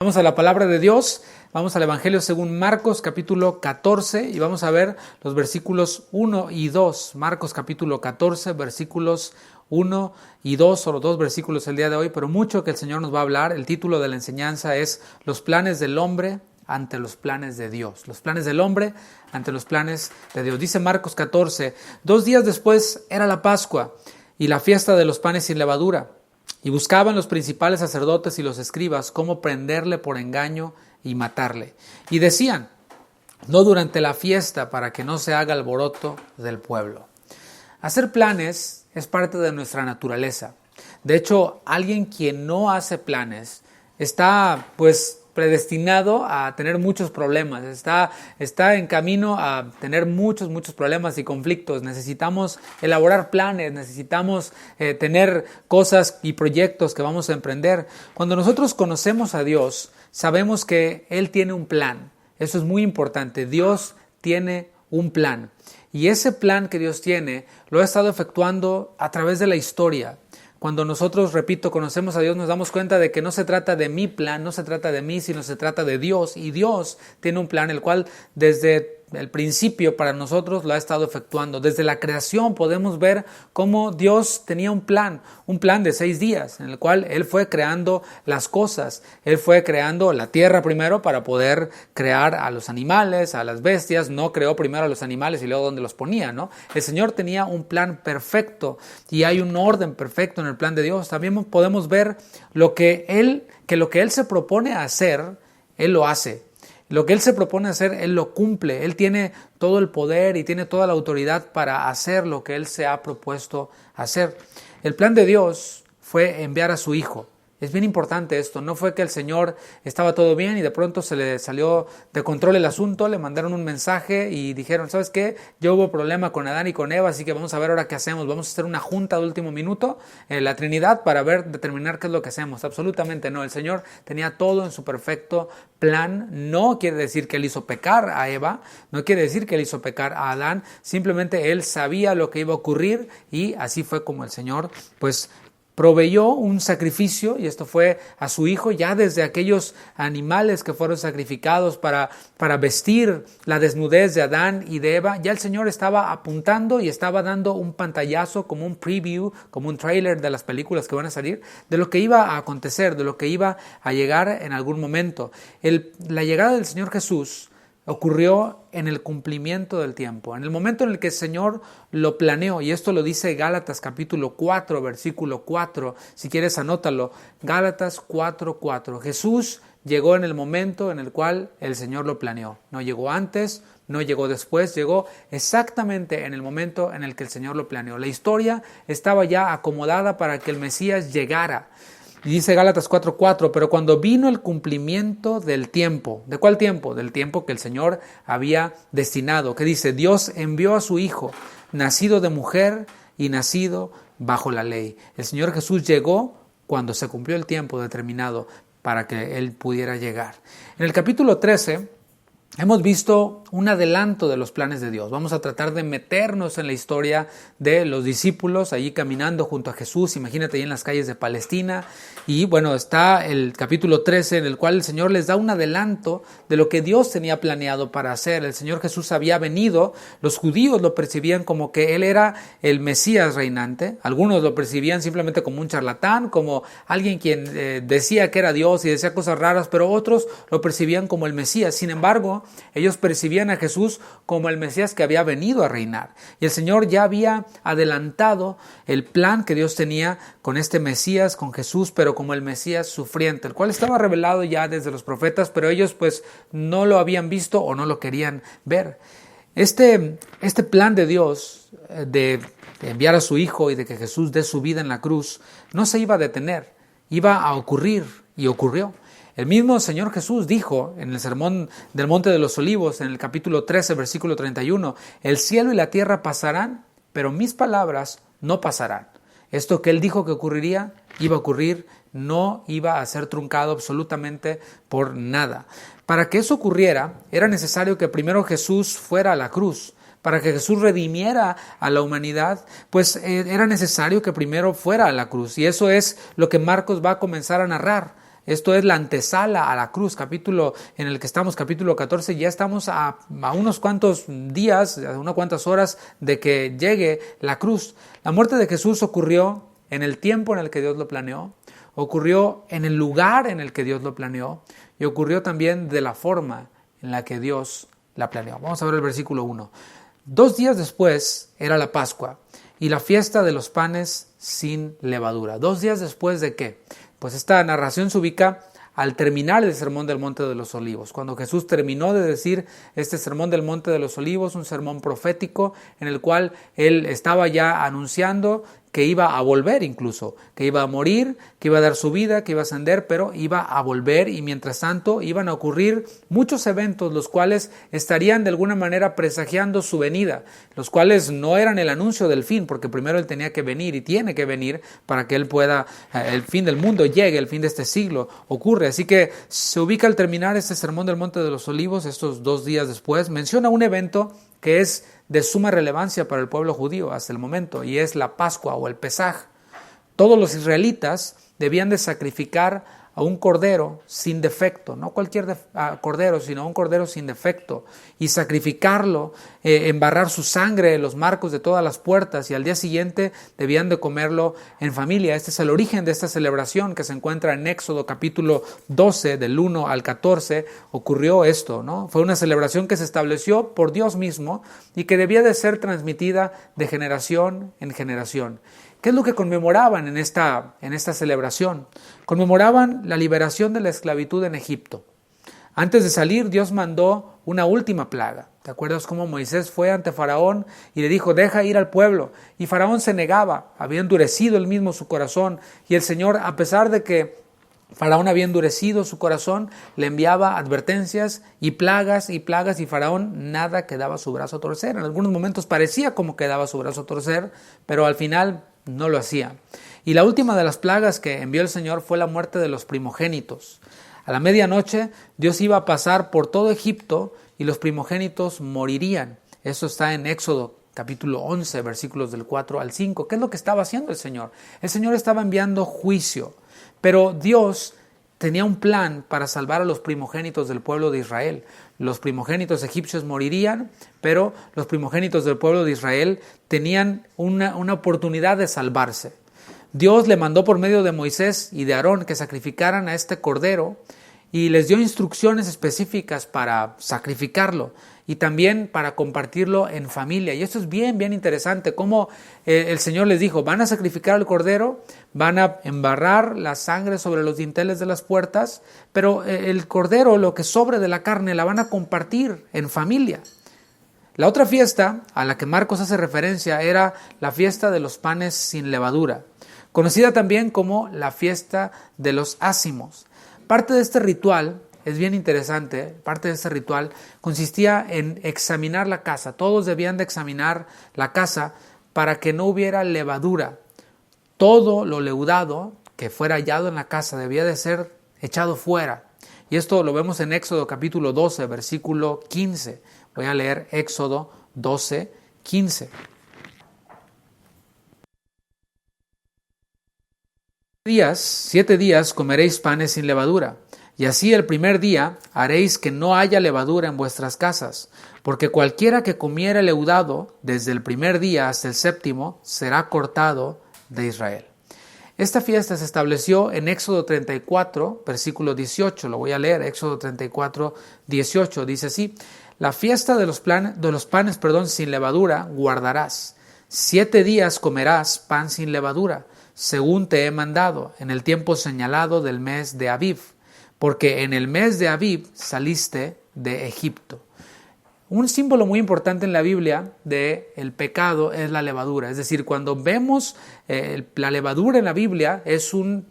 Vamos a la palabra de Dios, vamos al Evangelio según Marcos capítulo 14 y vamos a ver los versículos 1 y 2. Marcos capítulo 14, versículos 1 y 2, solo 2 versículos el día de hoy, pero mucho que el Señor nos va a hablar. El título de la enseñanza es Los planes del hombre ante los planes de Dios. Los planes del hombre ante los planes de Dios. Dice Marcos 14, 2 días después era la Pascua y la fiesta de los panes sin levadura. Y buscaban los principales sacerdotes y los escribas cómo prenderle por engaño y matarle. Y decían, no durante la fiesta para que no se haga alboroto del pueblo. Hacer planes es parte de nuestra naturaleza. De hecho, alguien quien no hace planes está predestinado a tener muchos problemas, está en camino a tener muchos problemas y conflictos. Necesitamos elaborar planes, necesitamos tener cosas y proyectos que vamos a emprender. Cuando nosotros conocemos a Dios, sabemos que Él tiene un plan. Eso es muy importante. Dios tiene un plan. Y ese plan que Dios tiene lo ha estado efectuando a través de la historia. Cuando nosotros, repito, conocemos a Dios, nos damos cuenta de que no se trata de mi plan, no se trata de mí, sino se trata de Dios. Y Dios tiene un plan, el cual desde el principio para nosotros lo ha estado efectuando. Desde la creación podemos ver cómo Dios tenía un plan de 6 días, en el cual Él fue creando las cosas. Él fue creando la tierra primero para poder crear a los animales, a las bestias. No creó primero a los animales y luego donde los ponía, ¿no? El Señor tenía un plan perfecto y hay un orden perfecto en el plan de Dios. También podemos ver lo que Él se propone hacer, Él lo hace. Lo que Él se propone hacer, Él lo cumple. Él tiene todo el poder y tiene toda la autoridad para hacer lo que Él se ha propuesto hacer. El plan de Dios fue enviar a su Hijo. Es bien importante esto. No fue que el Señor estaba todo bien y de pronto se le salió de control el asunto, le mandaron un mensaje y dijeron, ¿sabes qué? Yo hubo problema con Adán y con Eva, así que vamos a ver ahora qué hacemos. Vamos a hacer una junta de último minuto en la Trinidad para determinar qué es lo que hacemos. Absolutamente no. El Señor tenía todo en su perfecto plan. No quiere decir que Él hizo pecar a Eva, no quiere decir que Él hizo pecar a Adán. Simplemente Él sabía lo que iba a ocurrir y así fue como el Señor, proveyó un sacrificio, y esto fue a su Hijo, ya desde aquellos animales que fueron sacrificados para vestir la desnudez de Adán y de Eva. Ya el Señor estaba apuntando y estaba dando un pantallazo, como un preview, como un trailer de las películas que van a salir, de lo que iba a acontecer, de lo que iba a llegar en algún momento. La llegada del Señor Jesús ocurrió en el cumplimiento del tiempo, en el momento en el que el Señor lo planeó, y esto lo dice Gálatas capítulo 4, versículo 4, si quieres anótalo, Gálatas 4:4. Jesús llegó en el momento en el cual el Señor lo planeó, no llegó antes, no llegó después, llegó exactamente en el momento en el que el Señor lo planeó. La historia estaba ya acomodada para que el Mesías llegara. Y dice Gálatas 4:4, pero cuando vino el cumplimiento del tiempo, ¿de cuál tiempo? Del tiempo que el Señor había destinado. ¿Qué dice? Dios envió a su Hijo, nacido de mujer y nacido bajo la ley. El Señor Jesús llegó cuando se cumplió el tiempo determinado para que Él pudiera llegar. En el capítulo 13 hemos visto un adelanto de los planes de Dios. Vamos a tratar de meternos en la historia de los discípulos allí caminando junto a Jesús. Imagínate ahí en las calles de Palestina. Y está el capítulo 13 en el cual el Señor les da un adelanto de lo que Dios tenía planeado para hacer. El Señor Jesús había venido, los judíos lo percibían como que Él era el Mesías reinante. Algunos lo percibían simplemente como un charlatán, como alguien quien decía que era Dios y decía cosas raras, pero otros lo percibían como el Mesías. Sin embargo, ellos percibían a Jesús como el Mesías que había venido a reinar. Y el Señor ya había adelantado el plan que Dios tenía con este Mesías, con Jesús, pero como el Mesías sufriente, el cual estaba revelado ya desde los profetas, pero ellos no lo habían visto o no lo querían ver. Este plan de Dios de enviar a su Hijo y de que Jesús dé su vida en la cruz no se iba a detener, iba a ocurrir y ocurrió. El mismo Señor Jesús dijo en el sermón del Monte de los Olivos, en el capítulo 13, versículo 31, el cielo y la tierra pasarán, pero mis palabras no pasarán. Esto que Él dijo que ocurriría, iba a ocurrir, no iba a ser truncado absolutamente por nada. Para que eso ocurriera, era necesario que primero Jesús fuera a la cruz. Para que Jesús redimiera a la humanidad, era necesario que primero fuera a la cruz. Y eso es lo que Marcos va a comenzar a narrar. Esto es la antesala a la cruz, capítulo en el que estamos, capítulo 14. Ya estamos a unos cuantos días, a unas cuantas horas de que llegue la cruz. La muerte de Jesús ocurrió en el tiempo en el que Dios lo planeó, ocurrió en el lugar en el que Dios lo planeó y ocurrió también de la forma en la que Dios la planeó. Vamos a ver el versículo 1. 2 días después era la Pascua y la fiesta de los panes sin levadura. 2 días después ¿de qué? Pues esta narración se ubica al terminar el sermón del Monte de los Olivos. Cuando Jesús terminó de decir este sermón del Monte de los Olivos, un sermón profético en el cual él estaba ya anunciando que iba a volver incluso, que iba a morir, que iba a dar su vida, que iba a ascender, pero iba a volver y mientras tanto iban a ocurrir muchos eventos los cuales estarían de alguna manera presagiando su venida, los cuales no eran el anuncio del fin, porque primero él tenía que venir y tiene que venir para que él pueda, el fin del mundo llegue, el fin de este siglo ocurre. Así que se ubica al terminar este sermón del Monte de los Olivos, estos 2 días después, menciona un evento que es de suma relevancia para el pueblo judío hasta el momento, y es la Pascua o el Pesaj. Todos los israelitas debían de sacrificar a un cordero sin defecto, no cualquier cordero, sino un cordero sin defecto, y sacrificarlo, embarrar su sangre en los marcos de todas las puertas, y al día siguiente debían de comerlo en familia. Este es el origen de esta celebración que se encuentra en Éxodo capítulo 12, del 1 al 14, ocurrió esto, ¿no? Fue una celebración que se estableció por Dios mismo y que debía de ser transmitida de generación en generación. ¿Qué es lo que conmemoraban en esta celebración? Conmemoraban la liberación de la esclavitud en Egipto. Antes de salir, Dios mandó una última plaga. ¿Te acuerdas cómo Moisés fue ante Faraón y le dijo, deja ir al pueblo? Y Faraón se negaba, había endurecido él mismo su corazón. Y el Señor, a pesar de que Faraón había endurecido su corazón, le enviaba advertencias y plagas, y Faraón nada que daba su brazo a torcer. En algunos momentos parecía como que daba su brazo a torcer, pero al final no lo hacía. Y la última de las plagas que envió el Señor fue la muerte de los primogénitos. A la medianoche Dios iba a pasar por todo Egipto y los primogénitos morirían. Eso está en Éxodo capítulo 11, versículos del 4 al 5. ¿Qué es lo que estaba haciendo el Señor? El Señor estaba enviando juicio, pero Dios tenía un plan para salvar a los primogénitos del pueblo de Israel. Los primogénitos egipcios morirían, pero los primogénitos del pueblo de Israel tenían una oportunidad de salvarse. Dios le mandó por medio de Moisés y de Aarón que sacrificaran a este cordero y les dio instrucciones específicas para sacrificarlo y también para compartirlo en familia. Y esto es bien interesante, como el Señor les dijo, van a sacrificar al cordero, van a embarrar la sangre sobre los dinteles de las puertas, pero el cordero, lo que sobre de la carne, la van a compartir en familia. La otra fiesta a la que Marcos hace referencia era la fiesta de los panes sin levadura, conocida también como la fiesta de los ácimos. Parte de este ritual es bien interesante. Parte de este ritual consistía en examinar la casa. Todos debían de examinar la casa para que no hubiera levadura. Todo lo leudado que fuera hallado en la casa debía de ser echado fuera. Y esto lo vemos en Éxodo capítulo 12, versículo 15. Voy a leer Éxodo 12, 15. 7 días comeréis panes sin levadura, y así el primer día haréis que no haya levadura en vuestras casas, porque cualquiera que comiere leudado desde el primer día hasta el 7º será cortado de Israel. Esta fiesta se estableció en Éxodo 34, versículo 18. Lo voy a leer, Éxodo 34, 18. Dice así, la fiesta de los panes sin levadura guardarás. 7 días comerás pan sin levadura, según te he mandado, en el tiempo señalado del mes de Abib, porque en el mes de Abib saliste de Egipto. Un símbolo muy importante en la Biblia del pecado es la levadura. Es decir, cuando vemos la levadura en la Biblia es un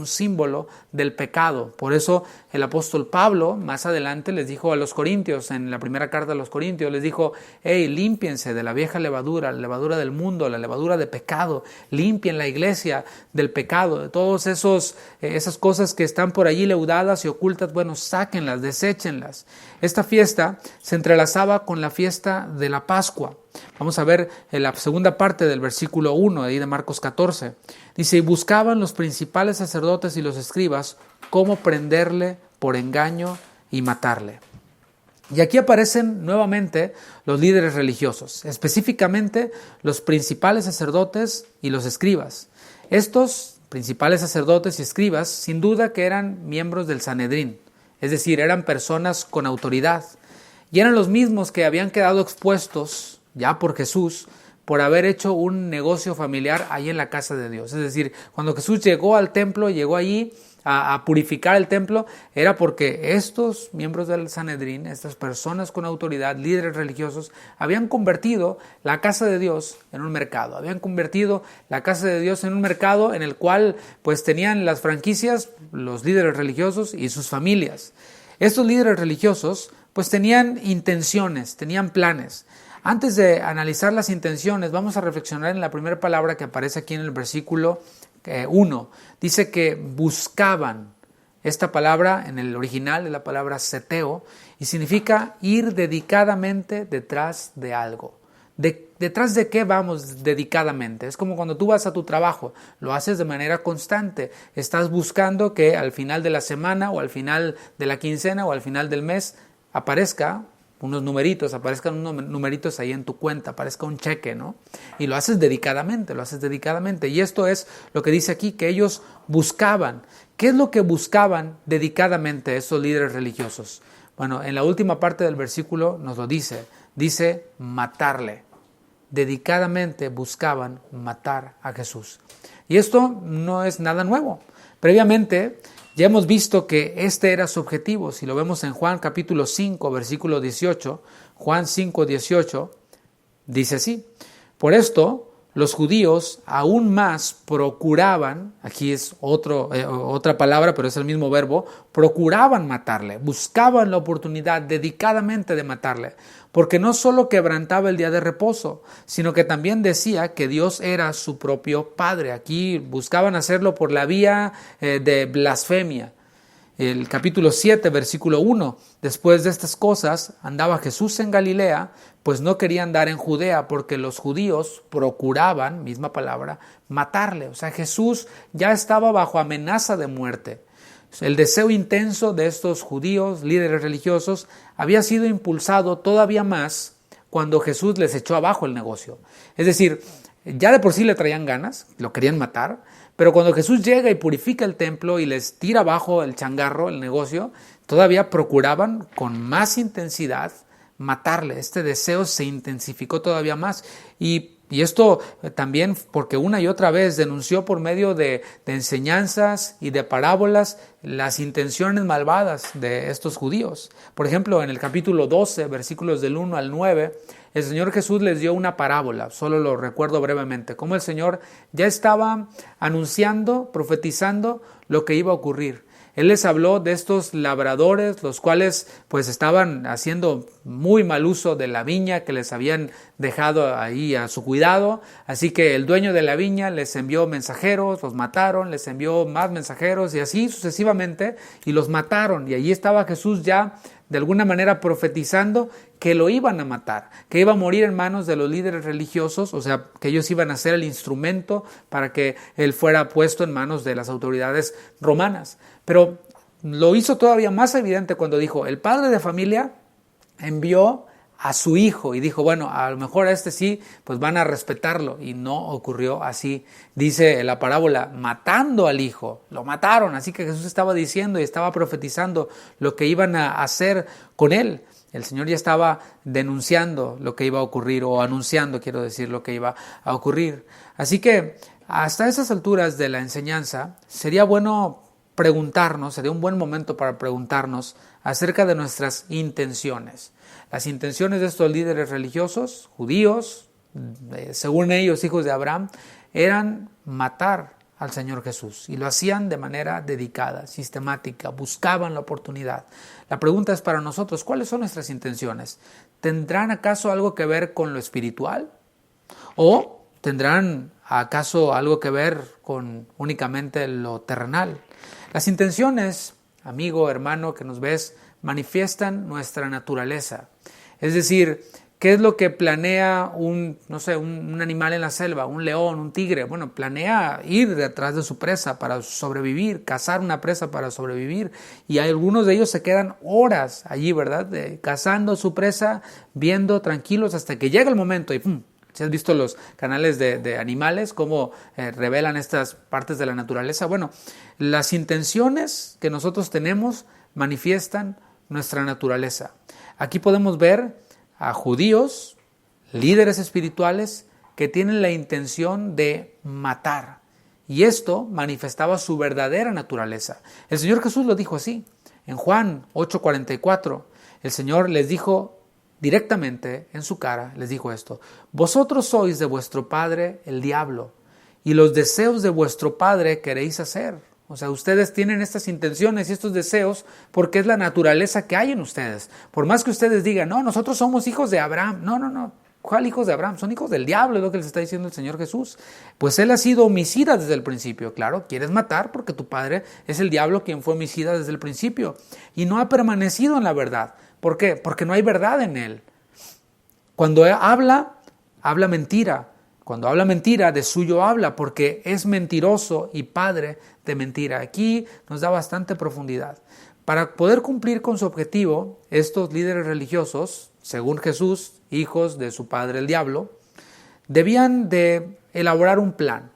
símbolo del pecado. Por eso el apóstol Pablo más adelante les dijo a los corintios, en la primera carta a los corintios, les dijo, hey, límpiense de la vieja levadura, la levadura del mundo, la levadura de pecado. Limpien la iglesia del pecado, de todas esas cosas que están por allí leudadas y ocultas. Bueno, sáquenlas, deséchenlas. Esta fiesta se entrelazaba con la fiesta de la Pascua. Vamos a ver en la segunda parte del versículo 1 ahí de Marcos 14. Dice, y buscaban los principales sacerdotes y los escribas cómo prenderle por engaño y matarle. Y aquí aparecen nuevamente los líderes religiosos, específicamente los principales sacerdotes y los escribas. Estos principales sacerdotes y escribas, sin duda que eran miembros del Sanedrín, es decir, eran personas con autoridad, y eran los mismos que habían quedado expuestos ya por Jesús por haber hecho un negocio familiar ahí en la casa de Dios. Es decir, cuando Jesús llegó al templo, llegó allí a purificar el templo, era porque estos miembros del Sanedrín, estas personas con autoridad, líderes religiosos, habían convertido la casa de Dios en un mercado. Habían convertido la casa de Dios en un mercado en el cual pues tenían las franquicias, los líderes religiosos y sus familias. Estos líderes religiosos pues tenían intenciones, tenían planes. Antes de analizar las intenciones, vamos a reflexionar en la primera palabra que aparece aquí en el versículo 1. Dice que buscaban. Esta palabra en el original es la palabra seteo y significa ir dedicadamente detrás de algo. ¿Detrás de qué vamos dedicadamente? Es como cuando tú vas a tu trabajo, lo haces de manera constante. Estás buscando que al final de la semana o al final de la quincena o al final del mes aparezcan unos numeritos ahí en tu cuenta, aparezca un cheque, ¿no? Y lo haces dedicadamente. Y esto es lo que dice aquí, que ellos buscaban. ¿Qué es lo que buscaban dedicadamente estos líderes religiosos? Bueno, en la última parte del versículo nos lo dice matarle. Dedicadamente buscaban matar a Jesús. Y esto no es nada nuevo. Previamente, ya hemos visto que este era su objetivo. Si lo vemos en Juan capítulo 5, versículo 18, Juan 5, 18, dice así, por esto los judíos aún más procuraban, aquí es otra palabra, pero es el mismo verbo, procuraban matarle, buscaban la oportunidad dedicadamente de matarle, porque no solo quebrantaba el día de reposo, sino que también decía que Dios era su propio Padre. Aquí buscaban hacerlo por la vía de blasfemia. El capítulo 7, versículo 1, después de estas cosas andaba Jesús en Galilea, pues no quería andar en Judea porque los judíos procuraban, misma palabra, matarle. O sea, Jesús ya estaba bajo amenaza de muerte. El deseo intenso de estos judíos, líderes religiosos, había sido impulsado todavía más cuando Jesús les echó abajo el negocio. Es decir, ya de por sí le traían ganas, lo querían matar, pero cuando Jesús llega y purifica el templo y les tira abajo el changarro, el negocio, todavía procuraban con más intensidad matarle. Este deseo se intensificó todavía más. Y esto también porque una y otra vez denunció por medio de enseñanzas y de parábolas las intenciones malvadas de estos judíos. Por ejemplo, en el capítulo 12, versículos del 1 al 9, el Señor Jesús les dio una parábola, solo lo recuerdo brevemente, cómo el Señor ya estaba anunciando, profetizando lo que iba a ocurrir. Él les habló de estos labradores, los cuales pues estaban haciendo muy mal uso de la viña que les habían dejado ahí a su cuidado. Así que el dueño de la viña les envió mensajeros, los mataron, les envió más mensajeros y así sucesivamente y los mataron. Y allí estaba Jesús ya de alguna manera profetizando que lo iban a matar, que iba a morir en manos de los líderes religiosos, o sea, que ellos iban a ser el instrumento para que él fuera puesto en manos de las autoridades romanas. Pero lo hizo todavía más evidente cuando dijo, el padre de familia envió a su hijo y dijo, bueno, a lo mejor a este sí, pues van a respetarlo, y no ocurrió así. Dice la parábola, matando al hijo, lo mataron, así que Jesús estaba diciendo y estaba profetizando lo que iban a hacer con él. El Señor ya estaba denunciando lo que iba a ocurrir, o anunciando, quiero decir, lo que iba a ocurrir. Así que hasta esas alturas de la enseñanza, sería bueno preguntarnos, sería un buen momento para preguntarnos acerca de nuestras intenciones. Las intenciones de estos líderes religiosos, judíos, según ellos hijos de Abraham, eran matar al Señor Jesús, y lo hacían de manera dedicada, sistemática, buscaban la oportunidad. La pregunta es para nosotros, ¿cuáles son nuestras intenciones? ¿Tendrán acaso algo que ver con lo espiritual? ¿O tendrán acaso algo que ver con únicamente lo terrenal? Las intenciones, amigo, hermano, que nos ves, manifiestan nuestra naturaleza. Es decir, ¿qué es lo que planea un animal en la selva? Un león, un tigre. Bueno, planea ir detrás de su presa para sobrevivir, cazar una presa para sobrevivir. Y algunos de ellos se quedan horas allí, ¿verdad? Cazando su presa, viendo tranquilos hasta que llega el momento y ¡pum! Si has visto los canales de animales, cómo revelan estas partes de la naturaleza. Bueno, las intenciones que nosotros tenemos manifiestan nuestra naturaleza. Aquí podemos ver a judíos, líderes espirituales, que tienen la intención de matar. Y esto manifestaba su verdadera naturaleza. El Señor Jesús lo dijo así. En Juan 8:44, el Señor les dijo directamente en su cara, les dijo esto: vosotros sois de vuestro padre el diablo, y los deseos de vuestro padre queréis hacer. O sea, ustedes tienen estas intenciones y estos deseos porque es la naturaleza que hay en ustedes. Por más que ustedes digan, no, nosotros somos hijos de Abraham. No. ¿Cuál hijos de Abraham? Son hijos del diablo, es lo que les está diciendo el Señor Jesús. Pues él ha sido homicida desde el principio. Claro, quieres matar porque tu padre es el diablo quien fue homicida desde el principio. Y no ha permanecido en la verdad. ¿Por qué? Porque no hay verdad en él. Cuando habla mentira. Cuando habla mentira, de suyo habla, porque es mentiroso y padre de mentira. Aquí nos da bastante profundidad. Para poder cumplir con su objetivo, estos líderes religiosos, según Jesús, hijos de su padre el diablo, debían de elaborar un plan.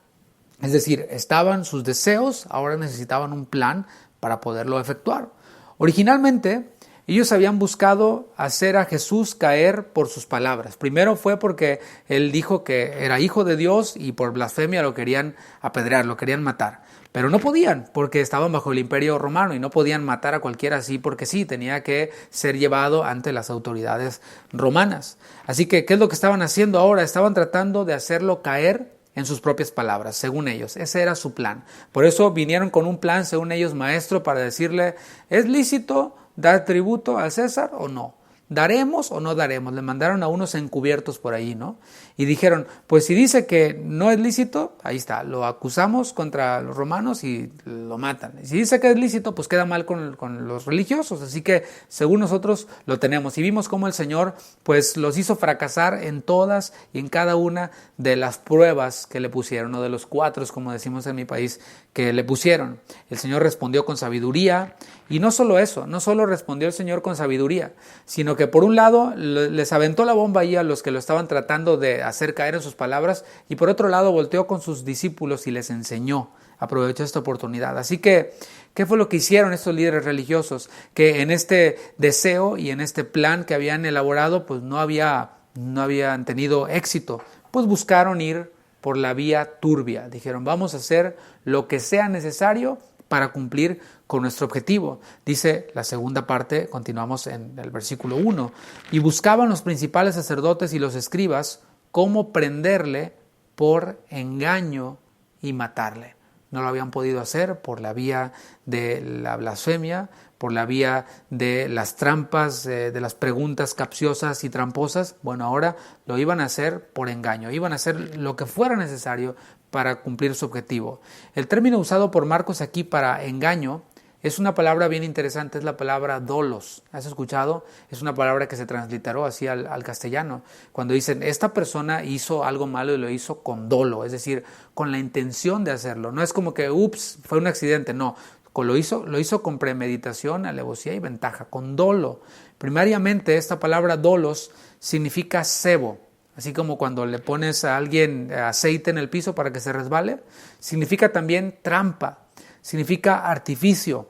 Es decir, estaban sus deseos, ahora necesitaban un plan para poderlo efectuar. Originalmente, ellos habían buscado hacer a Jesús caer por sus palabras. Primero fue porque él dijo que era hijo de Dios y por blasfemia lo querían apedrear, lo querían matar. Pero no podían porque estaban bajo el imperio romano y no podían matar a cualquiera así porque sí, tenía que ser llevado ante las autoridades romanas. Así que, ¿qué es lo que estaban haciendo ahora? Estaban tratando de hacerlo caer en sus propias palabras, según ellos. Ese era su plan. Por eso vinieron con un plan, según ellos, maestro, para decirle, ¿es lícito dar tributo al César o no? ¿Daremos o no daremos? Le mandaron a unos encubiertos por ahí, ¿no? Y dijeron, pues si dice que no es lícito, ahí está, lo acusamos contra los romanos y lo matan. Y si dice que es lícito, pues queda mal con los religiosos. Así que según nosotros lo tenemos. Y vimos cómo el Señor pues los hizo fracasar en todas y en cada una de las pruebas que le pusieron, o de los 4, como decimos en mi país, que le pusieron. El Señor respondió con sabiduría. Y no solo eso, no solo respondió el Señor con sabiduría, sino que por un lado les aventó la bomba ahí a los que lo estaban tratando de hacer caer en sus palabras, y por otro lado volteó con sus discípulos y les enseñó, aprovechó esta oportunidad. Así que, ¿qué fue lo que hicieron estos líderes religiosos? Que en este deseo y en este plan que habían elaborado, pues no habían tenido éxito. Pues buscaron ir por la vía turbia. Dijeron, vamos a hacer lo que sea necesario para cumplir con nuestro objetivo. Dice la segunda parte, continuamos en el versículo 1, y buscaban los principales sacerdotes y los escribas cómo prenderle por engaño y matarle. No lo habían podido hacer por la vía de la blasfemia, por la vía de las trampas, de las preguntas capciosas y tramposas. Bueno, ahora lo iban a hacer por engaño, iban a hacer lo que fuera necesario para cumplir su objetivo. El término usado por Marcos aquí para engaño es una palabra bien interesante, es la palabra dolos. ¿Has escuchado? Es una palabra que se transliteró así al castellano. Cuando dicen, esta persona hizo algo malo y lo hizo con dolo, es decir, con la intención de hacerlo. No es como que, ups, fue un accidente, no. Lo hizo con premeditación, alevosía y ventaja, con dolo. Primariamente, esta palabra dolos significa cebo. Así como cuando le pones a alguien aceite en el piso para que se resbale, significa también trampa, significa artificio,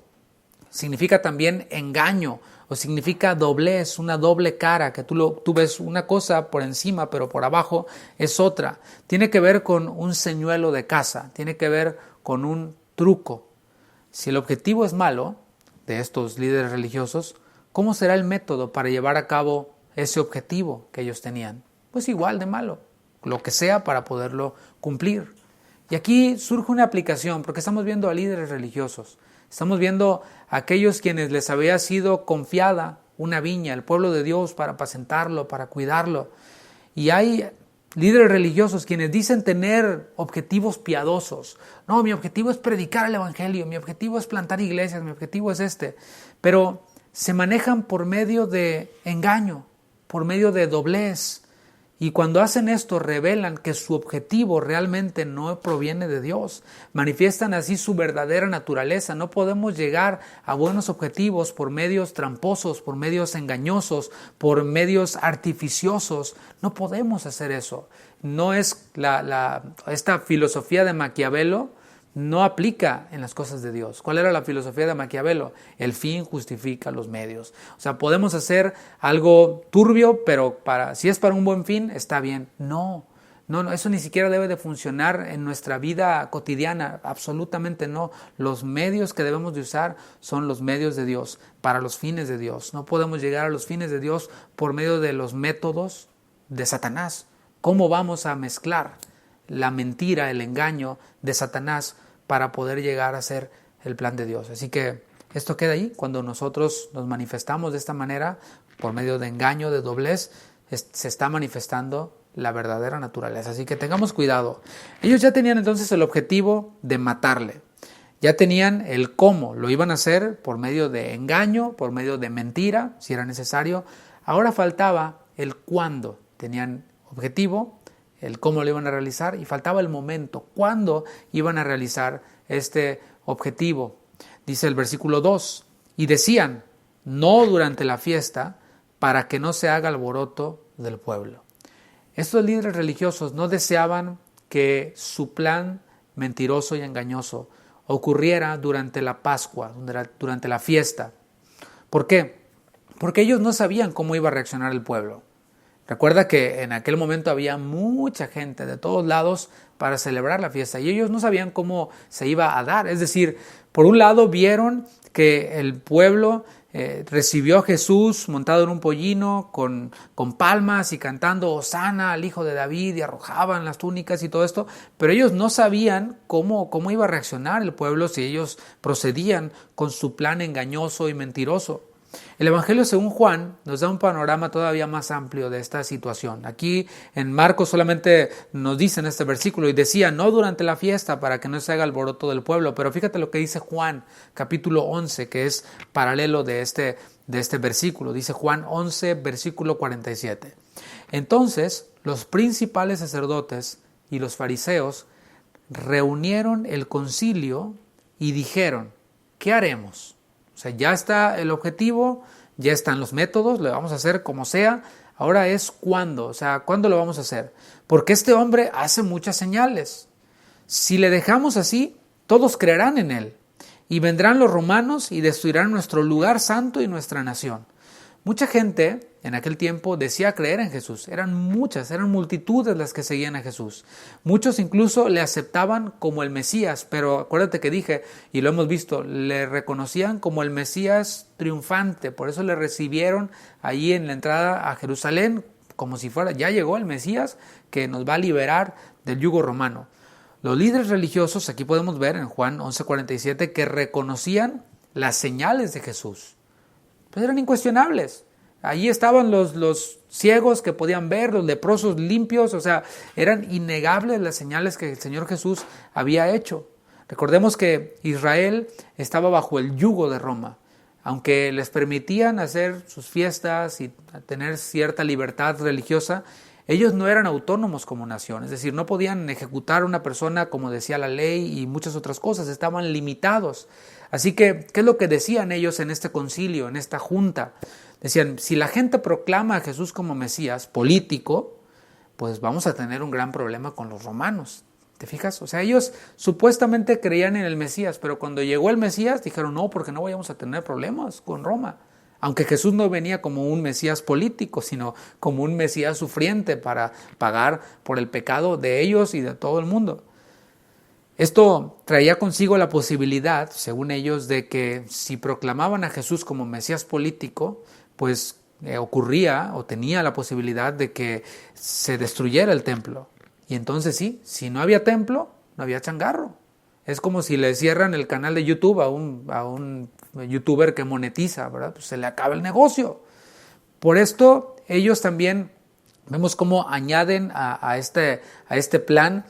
significa también engaño, o significa doblez, una doble cara, que tú ves una cosa por encima, pero por abajo es otra. Tiene que ver con un señuelo de caza, tiene que ver con un truco. Si el objetivo es malo de estos líderes religiosos, ¿cómo será el método para llevar a cabo ese objetivo que ellos tenían? Pues igual de malo, lo que sea para poderlo cumplir. Y aquí surge una aplicación, porque estamos viendo a líderes religiosos, estamos viendo a aquellos quienes les había sido confiada una viña, el pueblo de Dios, para apacentarlo, para cuidarlo. Y hay líderes religiosos quienes dicen tener objetivos piadosos. No, mi objetivo es predicar el evangelio, mi objetivo es plantar iglesias, mi objetivo es este. Pero se manejan por medio de engaño, por medio de doblez. Y cuando hacen esto, revelan que su objetivo realmente no proviene de Dios. Manifiestan así su verdadera naturaleza. No podemos llegar a buenos objetivos por medios tramposos, por medios engañosos, por medios artificiosos. No podemos hacer eso. No es esta filosofía de Maquiavelo no aplica en las cosas de Dios. ¿Cuál era la filosofía de Maquiavelo? El fin justifica los medios. O sea, podemos hacer algo turbio, pero si es para un buen fin, está bien. No, eso ni siquiera debe de funcionar en nuestra vida cotidiana. Absolutamente no. Los medios que debemos de usar son los medios de Dios, para los fines de Dios. No podemos llegar a los fines de Dios por medio de los métodos de Satanás. ¿Cómo vamos a mezclar la mentira, el engaño de Satanás para poder llegar a ser el plan de Dios? Así que esto queda ahí. Cuando nosotros nos manifestamos de esta manera, por medio de engaño, de doblez, se está manifestando la verdadera naturaleza. Así que tengamos cuidado. Ellos ya tenían entonces el objetivo de matarle. Ya tenían el cómo. Lo iban a hacer por medio de engaño, por medio de mentira, si era necesario. Ahora faltaba el cuándo. Tenían objetivo, el cómo lo iban a realizar, y faltaba el momento, cuándo iban a realizar este objetivo. Dice el versículo 2, y decían, no durante la fiesta, para que no se haga alboroto del pueblo. Estos líderes religiosos no deseaban que su plan mentiroso y engañoso ocurriera durante la Pascua, durante la fiesta. ¿Por qué? Porque ellos no sabían cómo iba a reaccionar el pueblo. Recuerda que en aquel momento había mucha gente de todos lados para celebrar la fiesta y ellos no sabían cómo se iba a dar. Es decir, por un lado vieron que el pueblo recibió a Jesús montado en un pollino con palmas y cantando Hosana al Hijo de David, y arrojaban las túnicas y todo esto, pero ellos no sabían cómo iba a reaccionar el pueblo si ellos procedían con su plan engañoso y mentiroso. El Evangelio según Juan nos da un panorama todavía más amplio de esta situación. Aquí en Marcos solamente nos dice en este versículo, y decía, no durante la fiesta para que no se haga alboroto del pueblo, pero fíjate lo que dice Juan, capítulo 11, que es paralelo de este versículo. Dice Juan 11, versículo 47. Entonces los principales sacerdotes y los fariseos reunieron el concilio y dijeron, ¿qué haremos? O sea, ya está el objetivo, ya están los métodos, lo vamos a hacer como sea. Ahora es cuándo, o sea, ¿cuándo lo vamos a hacer? Porque este hombre hace muchas señales. Si le dejamos así, todos creerán en él. Y vendrán los romanos y destruirán nuestro lugar santo y nuestra nación. Mucha gente en aquel tiempo decía creer en Jesús. Eran multitudes las que seguían a Jesús. Muchos incluso le aceptaban como el Mesías, pero acuérdate que dije, y lo hemos visto, le reconocían como el Mesías triunfante. Por eso le recibieron allí en la entrada a Jerusalén, como si fuera, ya llegó el Mesías que nos va a liberar del yugo romano. Los líderes religiosos, aquí podemos ver en Juan 11:47, que reconocían las señales de Jesús. Pues eran incuestionables. Allí estaban los ciegos que podían ver, los leprosos limpios, o sea, eran innegables las señales que el Señor Jesús había hecho. Recordemos que Israel estaba bajo el yugo de Roma. Aunque les permitían hacer sus fiestas y tener cierta libertad religiosa, ellos no eran autónomos como nación, es decir, no podían ejecutar a una persona como decía la ley y muchas otras cosas, estaban limitados. Así que, ¿qué es lo que decían ellos en este concilio, en esta junta? Decían, si la gente proclama a Jesús como Mesías político, pues vamos a tener un gran problema con los romanos. ¿Te fijas? O sea, ellos supuestamente creían en el Mesías, pero cuando llegó el Mesías dijeron, no, porque no vayamos a tener problemas con Roma. Aunque Jesús no venía como un Mesías político, sino como un Mesías sufriente para pagar por el pecado de ellos y de todo el mundo. Esto traía consigo la posibilidad, según ellos, de que si proclamaban a Jesús como Mesías político, pues ocurría o tenía la posibilidad de que se destruyera el templo. Y entonces sí, si no había templo, no había changarro. Es como si le cierran el canal de YouTube a un youtuber que monetiza, ¿verdad? Pues se le acaba el negocio. Por esto ellos también vemos cómo añaden a este plan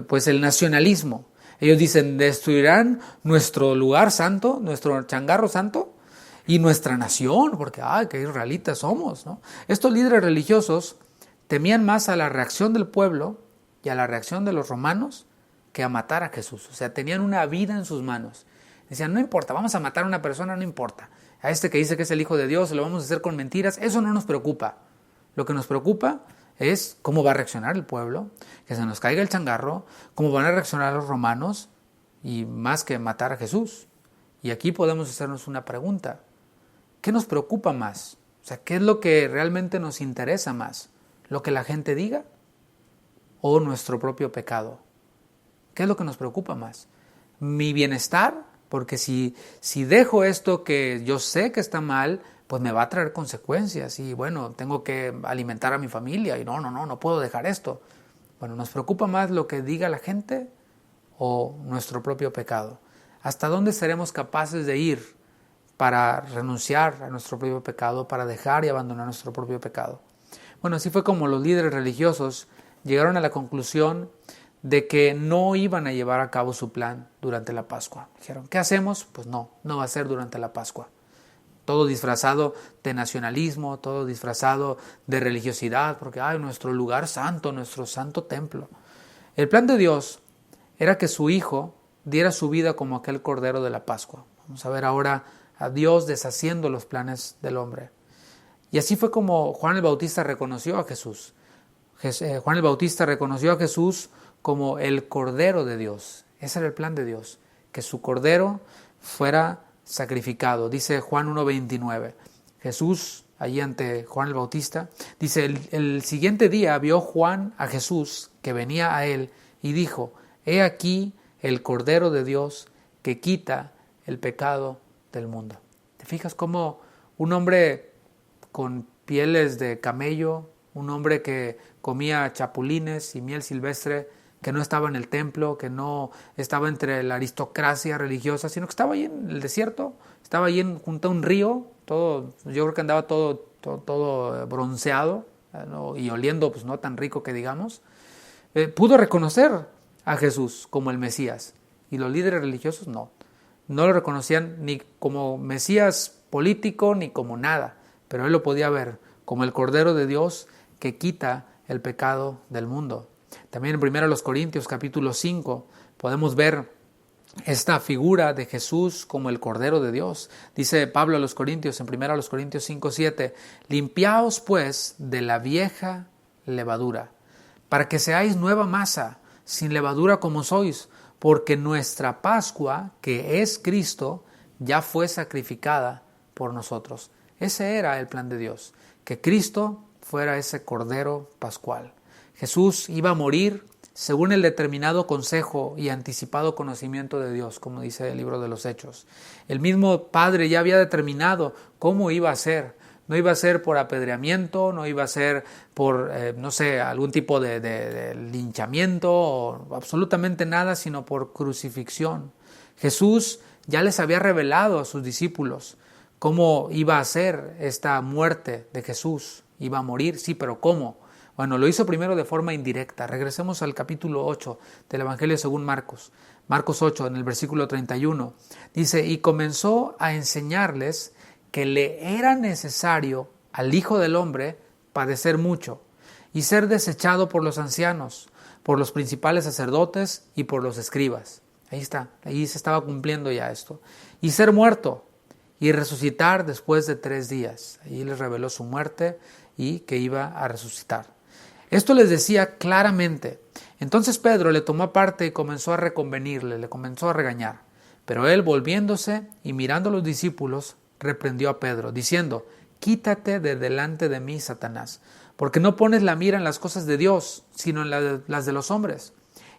pues el nacionalismo. Ellos dicen, destruirán nuestro lugar santo, nuestro changarro santo, y nuestra nación, porque qué israelitas somos, ¿no? Estos líderes religiosos temían más a la reacción del pueblo y a la reacción de los romanos que a matar a Jesús. O sea, tenían una vida en sus manos. Decían, no importa, vamos a matar a una persona, no importa. A este que dice que es el Hijo de Dios, lo vamos a hacer con mentiras, eso no nos preocupa. Lo que nos preocupa es cómo va a reaccionar el pueblo, que se nos caiga el changarro, cómo van a reaccionar los romanos, y más que matar a Jesús. Y aquí podemos hacernos una pregunta. ¿Qué nos preocupa más? O sea, ¿qué es lo que realmente nos interesa más? ¿Lo que la gente diga o nuestro propio pecado? ¿Qué es lo que nos preocupa más? ¿Mi bienestar? Porque si dejo esto que yo sé que está mal, pues me va a traer consecuencias y bueno, tengo que alimentar a mi familia y no puedo dejar esto. Bueno, ¿nos preocupa más lo que diga la gente o nuestro propio pecado? ¿Hasta dónde seremos capaces de ir para renunciar a nuestro propio pecado, para dejar y abandonar nuestro propio pecado? Bueno, así fue como los líderes religiosos llegaron a la conclusión de que no iban a llevar a cabo su plan durante la Pascua. Dijeron, ¿qué hacemos? Pues no va a ser durante la Pascua. Todo disfrazado de nacionalismo, todo disfrazado de religiosidad, porque nuestro lugar santo, nuestro santo templo. El plan de Dios era que su Hijo diera su vida como aquel Cordero de la Pascua. Vamos a ver ahora a Dios deshaciendo los planes del hombre. Y así fue como Juan el Bautista reconoció a Jesús. Juan el Bautista reconoció a Jesús como el Cordero de Dios. Ese era el plan de Dios, que su Cordero fuera sacrificado. Dice Juan 1:29. Jesús, allí ante Juan el Bautista, dice, el siguiente día vio Juan a Jesús que venía a él y dijo, he aquí el Cordero de Dios que quita el pecado del mundo. ¿Te fijas cómo un hombre con pieles de camello, un hombre que comía chapulines y miel silvestre, que no estaba en el templo, que no estaba entre la aristocracia religiosa, sino que estaba ahí en el desierto, estaba ahí junto a un río, yo creo que andaba todo bronceado, ¿no? Y oliendo pues no tan rico que digamos, pudo reconocer a Jesús como el Mesías. Y los líderes religiosos no lo reconocían ni como Mesías político ni como nada, pero él lo podía ver como el Cordero de Dios que quita el pecado del mundo. También en 1 Corintios capítulo 5 podemos ver esta figura de Jesús como el Cordero de Dios. Dice Pablo a los Corintios en 1 Corintios 5:7, limpiaos pues de la vieja levadura, para que seáis nueva masa, sin levadura como sois, porque nuestra Pascua, que es Cristo, ya fue sacrificada por nosotros. Ese era el plan de Dios, que Cristo fuera ese Cordero Pascual. Jesús iba a morir según el determinado consejo y anticipado conocimiento de Dios, como dice el libro de los Hechos. El mismo Padre ya había determinado cómo iba a ser. No iba a ser por apedreamiento, no iba a ser por, algún tipo de linchamiento o absolutamente nada, sino por crucifixión. Jesús ya les había revelado a sus discípulos cómo iba a ser esta muerte de Jesús. Iba a morir, sí, pero ¿cómo? Bueno, lo hizo primero de forma indirecta. Regresemos al capítulo 8 del Evangelio según Marcos. Marcos 8, en el versículo 31. Dice, y comenzó a enseñarles que le era necesario al Hijo del Hombre padecer mucho y ser desechado por los ancianos, por los principales sacerdotes y por los escribas. Ahí está, ahí se estaba cumpliendo ya esto. Y ser muerto y resucitar después de 3 días. Ahí les reveló su muerte y que iba a resucitar. Esto les decía claramente. Entonces Pedro le tomó aparte y comenzó a reconvenirle, le comenzó a regañar. Pero él, volviéndose y mirando a los discípulos, reprendió a Pedro, diciendo, quítate de delante de mí, Satanás, porque no pones la mira en las cosas de Dios, sino en las de los hombres.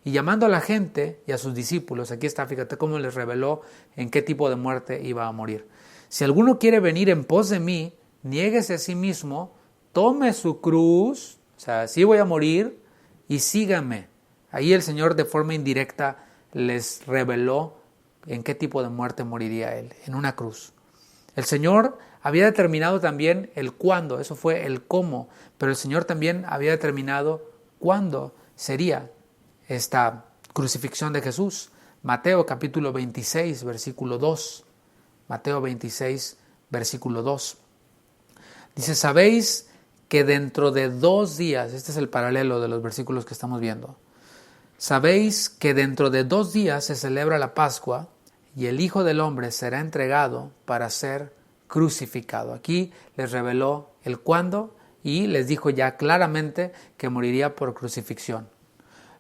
Y llamando a la gente y a sus discípulos, aquí está, fíjate cómo les reveló en qué tipo de muerte iba a morir. Si alguno quiere venir en pos de mí, niéguese a sí mismo, tome su cruz, o sea, sí voy a morir, y sígame. Ahí el Señor de forma indirecta les reveló en qué tipo de muerte moriría Él, en una cruz. El Señor había determinado también el cuándo, eso fue el cómo, pero el Señor también había determinado cuándo sería esta crucifixión de Jesús. Mateo capítulo 26, versículo 2. Mateo 26, versículo 2. Dice, sabéis que dentro de 2 días, este es el paralelo de los versículos que estamos viendo, sabéis que dentro de 2 días se celebra la Pascua y el Hijo del Hombre será entregado para ser crucificado. Aquí les reveló el cuándo y les dijo ya claramente que moriría por crucifixión.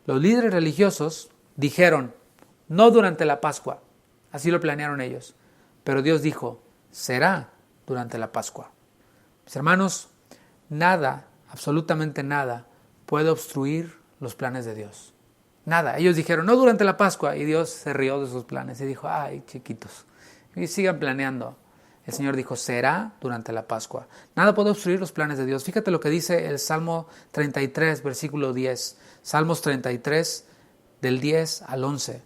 Los líderes religiosos dijeron, no durante la Pascua, así lo planearon ellos, pero Dios dijo, será durante la Pascua. Mis hermanos, nada, absolutamente nada, puede obstruir los planes de Dios. Nada. Ellos dijeron, no durante la Pascua, y Dios se rió de sus planes y dijo, ay, chiquitos, y sigan planeando. El Señor dijo, será durante la Pascua. Nada puede obstruir los planes de Dios. Fíjate lo que dice el Salmo 33, versículo 10. Salmos 33, del 10 al 11.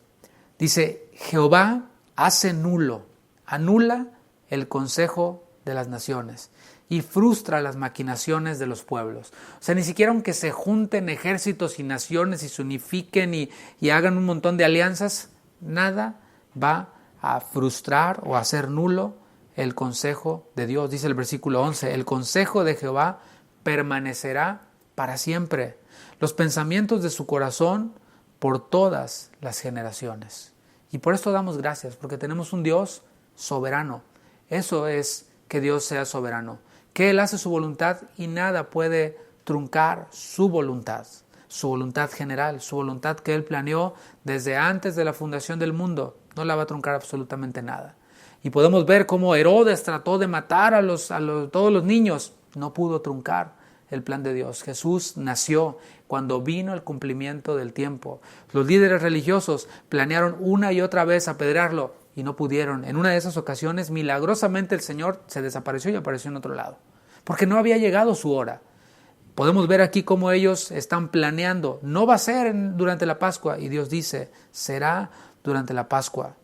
Dice, Jehová hace nulo, anula el consejo de las naciones y frustra las maquinaciones de los pueblos. O sea, ni siquiera aunque se junten ejércitos y naciones y se unifiquen y hagan un montón de alianzas, nada va a frustrar o a hacer nulo el consejo de Dios. Dice el versículo 11, el consejo de Jehová permanecerá para siempre, los pensamientos de su corazón por todas las generaciones. Y por esto damos gracias, porque tenemos un Dios soberano. Eso es que Dios sea soberano, que Él hace su voluntad y nada puede truncar su voluntad general, su voluntad que Él planeó desde antes de la fundación del mundo. No la va a truncar absolutamente nada. Y podemos ver cómo Herodes trató de matar a todos los niños. No pudo truncar el plan de Dios. Jesús nació cuando vino el cumplimiento del tiempo. Los líderes religiosos planearon una y otra vez apedrearlo y no pudieron. En una de esas ocasiones, milagrosamente el Señor se desapareció y apareció en otro lado, porque no había llegado su hora. Podemos ver aquí cómo ellos están planeando. No va a ser durante la Pascua, y Dios dice, será durante la Pascua.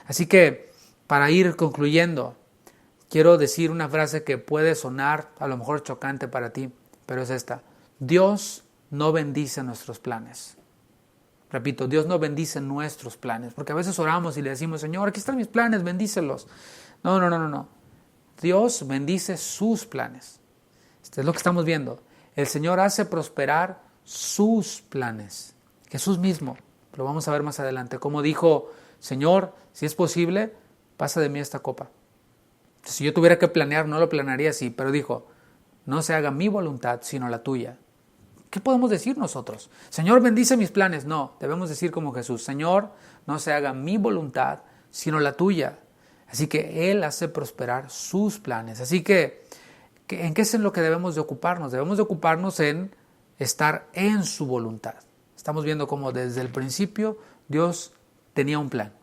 Así que, para ir concluyendo, quiero decir una frase que puede sonar a lo mejor chocante para ti, pero es esta: Dios no bendice nuestros planes. Repito, Dios no bendice nuestros planes, porque a veces oramos y le decimos, Señor, aquí están mis planes, bendícelos. No. Dios bendice sus planes. Esto es lo que estamos viendo. El Señor hace prosperar sus planes. Jesús mismo, lo vamos a ver más adelante, como dijo, Señor, si es posible, pasa de mí esta copa. Si yo tuviera que planear, no lo planearía así, pero dijo, no se haga mi voluntad, sino la tuya. ¿Qué podemos decir nosotros? Señor, bendice mis planes. No, debemos decir como Jesús, Señor, no se haga mi voluntad, sino la tuya. Así que Él hace prosperar sus planes. Así que, ¿en qué es en lo que debemos de ocuparnos? Debemos de ocuparnos en estar en su voluntad. Estamos viendo cómo desde el principio Dios tenía un plan.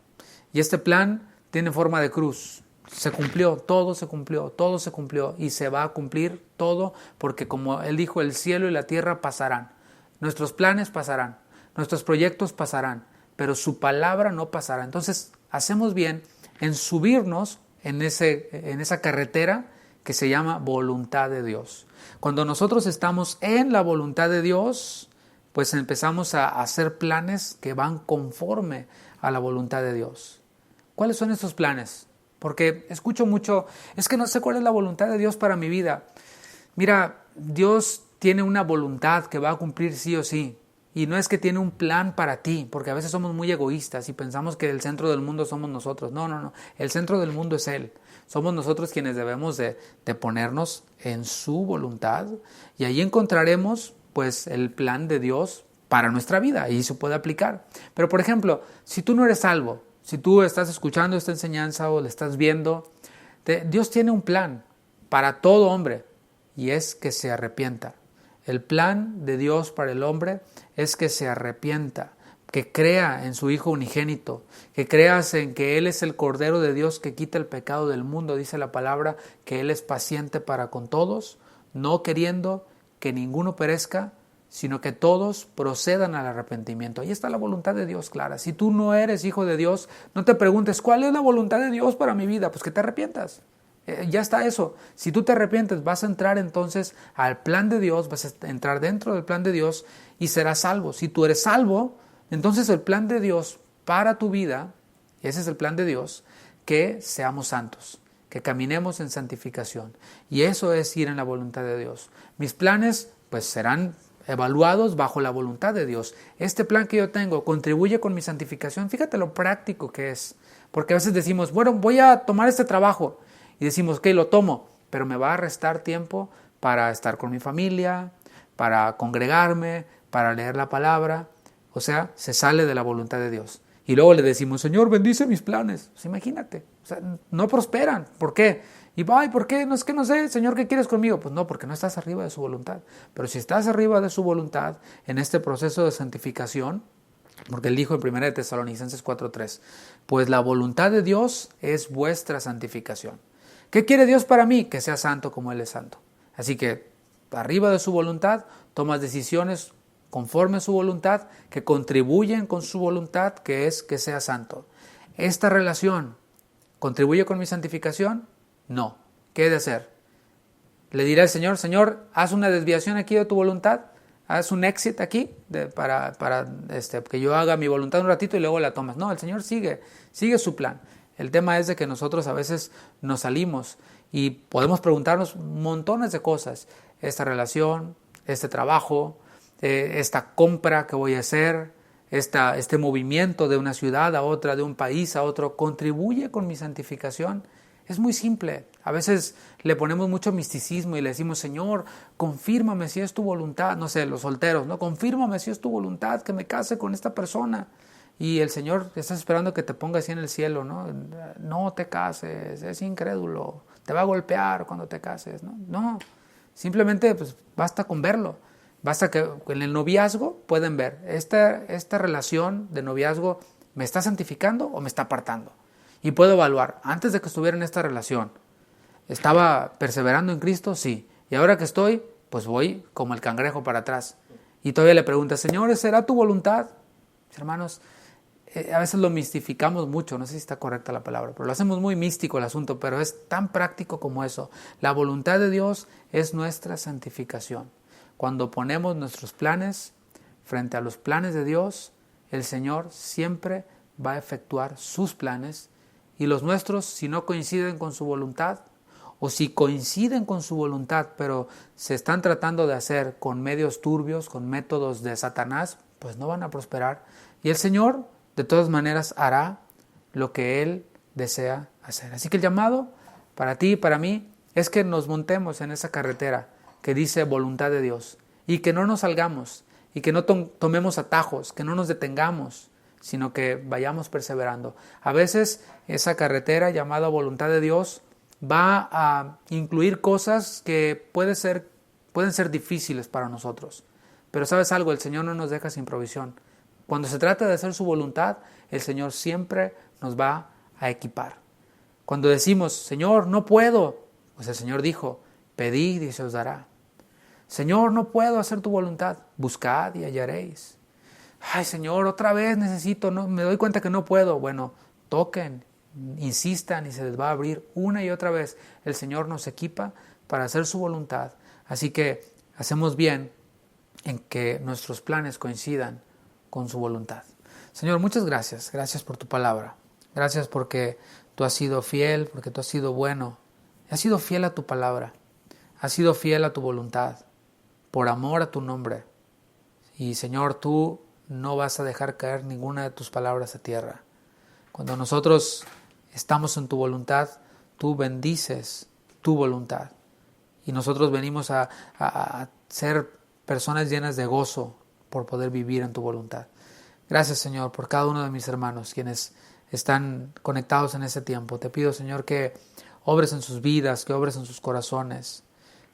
Y este plan tiene forma de cruz. Se cumplió, todo se cumplió y se va a cumplir todo, porque como Él dijo, el cielo y la tierra pasarán. Nuestros planes pasarán, nuestros proyectos pasarán, pero su palabra no pasará. Entonces, hacemos bien en subirnos en esa carretera que se llama voluntad de Dios. Cuando nosotros estamos en la voluntad de Dios, pues empezamos a hacer planes que van conforme a la voluntad de Dios. ¿Cuáles son estos planes? Porque escucho mucho, es que no sé cuál es la voluntad de Dios para mi vida. Mira, Dios tiene una voluntad que va a cumplir sí o sí. Y no es que tiene un plan para ti, porque a veces somos muy egoístas y pensamos que el centro del mundo somos nosotros. No. El centro del mundo es Él. Somos nosotros quienes debemos de ponernos en su voluntad. Y ahí encontraremos pues el plan de Dios para nuestra vida. Y se puede aplicar. Pero por ejemplo, si tú no eres salvo, si tú estás escuchando esta enseñanza o la estás viendo, Dios tiene un plan para todo hombre y es que se arrepienta. El plan de Dios para el hombre es que se arrepienta, que crea en su Hijo unigénito, que creas en que Él es el Cordero de Dios que quita el pecado del mundo. Dice la palabra que Él es paciente para con todos, no queriendo que ninguno perezca, sino que todos procedan al arrepentimiento. Ahí está la voluntad de Dios clara. Si tú no eres hijo de Dios, no te preguntes, ¿cuál es la voluntad de Dios para mi vida? Pues que te arrepientas. Ya está eso. Si tú te arrepientes, vas a entrar entonces al plan de Dios, vas a entrar dentro del plan de Dios y serás salvo. Si tú eres salvo, entonces el plan de Dios para tu vida, ese es el plan de Dios, que seamos santos. que caminemos en santificación. Y eso es ir en la voluntad de Dios. Mis planes pues serán evaluados bajo la voluntad de Dios. Este plan que yo tengo contribuye con mi santificación. Fíjate lo práctico que es. Porque a veces decimos, bueno, voy a tomar este trabajo. Y decimos, ok, lo tomo, pero me va a restar tiempo para estar con mi familia, para congregarme, para leer la palabra. O sea, se sale de la voluntad de Dios. Y luego le decimos, Señor, bendice mis planes. Pues imagínate, o sea, no prosperan. ¿Por qué? Y, ay, ¿por qué? No es que no sé, Señor, ¿qué quieres conmigo? Pues no, porque no estás arriba de su voluntad. Pero si estás arriba de su voluntad en este proceso de santificación, porque él dijo en 1 Tesalonicenses 4:3, pues la voluntad de Dios es vuestra santificación. ¿Qué quiere Dios para mí? Que sea santo como Él es santo. Así que, arriba de su voluntad, tomas decisiones conforme a su voluntad, que contribuyen con su voluntad, que es que sea santo. ¿Esta relación contribuye con mi santificación? No. ¿Qué he de hacer? Le diré al Señor, Señor, haz una desviación aquí de tu voluntad, haz un exit aquí para que yo haga mi voluntad un ratito y luego la tomas. No, el Señor sigue su plan. El tema es de que nosotros a veces nos salimos y podemos preguntarnos montones de cosas. Esta relación, este trabajo, esta compra que voy a hacer, este movimiento de una ciudad a otra, de un país a otro, ¿contribuye con mi santificación? Es muy simple. A veces le ponemos mucho misticismo y le decimos, Señor, confírmame si es tu voluntad. No sé, los solteros, ¿no? Confírmame si es tu voluntad que me case con esta persona. Y el Señor está esperando que te ponga así en el cielo, ¿no? No te cases, es incrédulo, te va a golpear cuando te cases, ¿no? No, simplemente pues basta con verlo. Basta que en el noviazgo pueden ver, esta relación de noviazgo me está santificando o me está apartando. Y puedo evaluar, antes de que estuviera en esta relación, ¿estaba perseverando en Cristo? Sí. Y ahora que estoy, pues voy como el cangrejo para atrás. Y todavía le pregunta, Señor, ¿será tu voluntad? Hermanos, a veces lo mistificamos mucho, no sé si está correcta la palabra, pero lo hacemos muy místico el asunto, pero es tan práctico como eso. La voluntad de Dios es nuestra santificación. Cuando ponemos nuestros planes frente a los planes de Dios, el Señor siempre va a efectuar sus planes y los nuestros, si no coinciden con su voluntad, o si coinciden con su voluntad, pero se están tratando de hacer con medios turbios, con métodos de Satanás, pues no van a prosperar. Y el Señor, de todas maneras, hará lo que Él desea hacer. Así que el llamado para ti y para mí es que nos montemos en esa carretera que dice voluntad de Dios y que no nos salgamos y que no tomemos atajos, que no nos detengamos, sino que vayamos perseverando. A veces esa carretera llamada voluntad de Dios va a incluir cosas que pueden ser difíciles para nosotros. Pero ¿sabes algo? El Señor no nos deja sin provisión. Cuando se trata de hacer su voluntad, el Señor siempre nos va a equipar. Cuando decimos, Señor, no puedo, pues el Señor dijo, pedid y se os dará. Señor, no puedo hacer tu voluntad, buscad y hallaréis. Ay, Señor, otra vez necesito, no, me doy cuenta que no puedo. Bueno, toquen, insistan y se les va a abrir una y otra vez. El Señor nos equipa para hacer su voluntad. Así que hacemos bien en que nuestros planes coincidan con su voluntad. Señor, muchas gracias. Gracias por tu palabra. Gracias porque tú has sido fiel, porque tú has sido bueno. Has sido fiel a tu palabra. Has sido fiel a tu voluntad. Por amor a tu nombre. Y Señor, tú no vas a dejar caer ninguna de tus palabras a tierra. Cuando nosotros estamos en tu voluntad, tú bendices tu voluntad. Y nosotros venimos a ser personas llenas de gozo por poder vivir en tu voluntad. Gracias, Señor, por cada uno de mis hermanos quienes están conectados en ese tiempo. Te pido, Señor, que obres en sus vidas, que obres en sus corazones,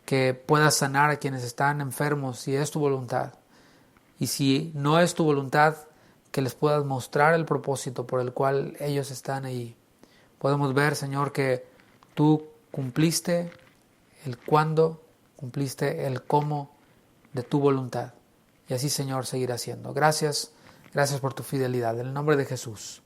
que puedas sanar a quienes están enfermos si es tu voluntad. Y si no es tu voluntad, que les puedas mostrar el propósito por el cual ellos están ahí. Podemos ver, Señor, que tú cumpliste el cuándo, cumpliste el cómo de tu voluntad. Y así, Señor, seguirá siendo. Gracias por tu fidelidad. En el nombre de Jesús.